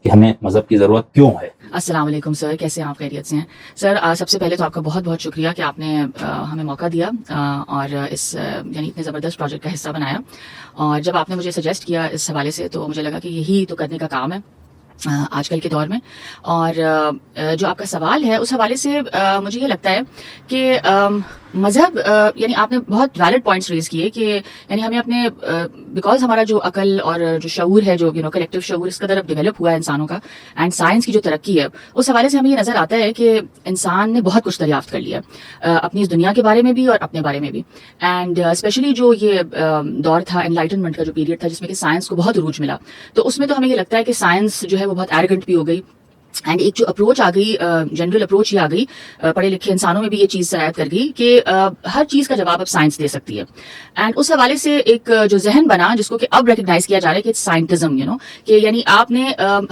کہ ہمیں مذہب کی ضرورت کیوں ہے. السلام علیکم سر، کیسے ہیں آپ؟ خیریت سے ہیں سر؟ سب سے پہلے تو آپ کا بہت بہت شکریہ کہ آپ نے ہمیں موقع دیا اور اس یعنی اتنے زبردست پروجیکٹ کا حصہ بنایا. اور جب آپ نے مجھے سجیسٹ کیا اس حوالے سے تو مجھے لگا کہ یہی تو کرنے کا کام ہے آج کل کے دور میں. اور جو آپ کا سوال ہے اس حوالے سے مجھے یہ لگتا ہے کہ مذہب یعنی آپ نے بہت ویلڈ پوائنٹس ریز کیے کہ یعنی ہمیں اپنے بیکاز ہمارا جو عقل اور جو شعور ہے جو کلیکٹیو شعور اس قدر اب ڈیولپ ہوا ہے انسانوں کا، اینڈ سائنس کی جو ترقی ہے اس حوالے سے ہمیں یہ نظر آتا ہے کہ انسان نے بہت کچھ دریافت کر لیا اپنی اس دنیا کے بارے میں بھی اور اپنے بارے میں بھی. اینڈ اسپیشلی جو یہ دور تھا انلائٹنمنٹ کا جو پیریڈ تھا جس میں کہ سائنس کو بہت عروج ملا، تو اس میں تو ہمیں یہ لگتا ہے کہ سائنس جو ہے وہ بہت ایروگنٹ بھی ہو گئی. اینڈ ایک جو اپروچ آ گئی، جنرل اپروچ یہ آ گئی، پڑھے لکھے انسانوں میں بھی یہ چیز سرایت کر گئی کہ ہر چیز کا جواب اب سائنس دے سکتی ہے. اینڈ اس حوالے سے ایک جو ذہن بنا جس کو کہ اب ریکگنائز کیا جا رہا ہے کہ سائنٹزم کہ یعنی آپ نے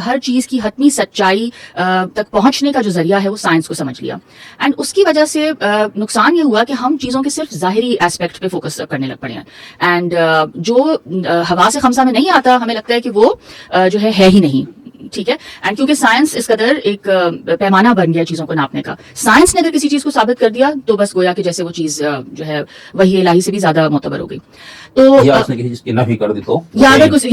ہر چیز کی حتمی سچائی تک پہنچنے کا جو ذریعہ ہے وہ سائنس کو سمجھ لیا. اینڈ اس کی وجہ سے نقصان یہ ہوا کہ ہم چیزوں کے صرف ظاہری ایسپیکٹ پہ فوکس کرنے لگ پڑے ہیں. اینڈ جو حواس خمسہ میں نہیں آتا ہمیں لگتا ہے کہ وہ جو ہے ہی نہیں. ٹھیک ہے. اینڈ کیونکہ سائنس اس قدر ایک پیمانہ بن گیا چیزوں کو ناپنے کا، سائنس نے اگر کسی چیز کو ثابت کر دیا تو بس گویا کہ جیسے وہ چیز جو ہے وہی الہی سے بھی زیادہ معتبر ہو گئی. تو یا اس نے کسی چیز کی نفی کر دی تو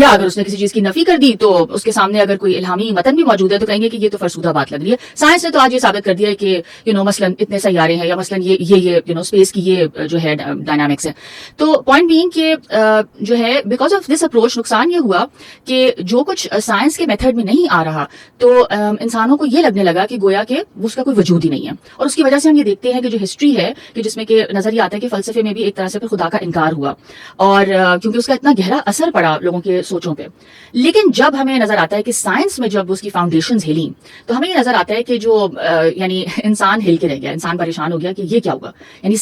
اگر اس نے کسی چیز کی نفی کر دی تو اس کے سامنے اگر کوئی الہامی متن بھی موجود ہے تو کہیں گے کہ یہ تو فرسودہ بات لگ رہی ہے. سائنس نے تو آج یہ ثابت کر دیا ہے کہ مثلاً اتنے سیارے ہیں یا مثلاً یہ اسپیس کی یہ جو ہے ڈائنامکس ہے. تو پوائنٹ بینگ کہ جو ہے بیکاز آف دس اپروچ نقصان یہ ہوا کہ جو کچھ سائنس کے میتھڈ میں نہیں آ رہا تو انسانوں کو یہ لگنے لگا کہ گویا کہ اس کا کوئی وجود ہی نہیں ہے. اور اس کی وجہ سے ہم یہ دیکھتے ہیں کہ جو ہسٹری ہے کہ جس میں کہ نظر یہ آتا ہے کہ فلسفے میں بھی ایک طرح سے پھر خدا کا انکار ہوا، اور کیونکہ اس کا اتنا گہرا اثر پڑا لوگوں کے سوچوں پہ. لیکن جب ہمیں نظر آتا ہے کہ سائنس میں جب اس کی فاؤنڈیشنز ہلیں تو ہمیں یہ نظر آتا ہے کہ جو یعنی انسان ہل کے رہ گیا، انسان پریشان ہو گیا کہ یہ کیا ہوگا. یعنی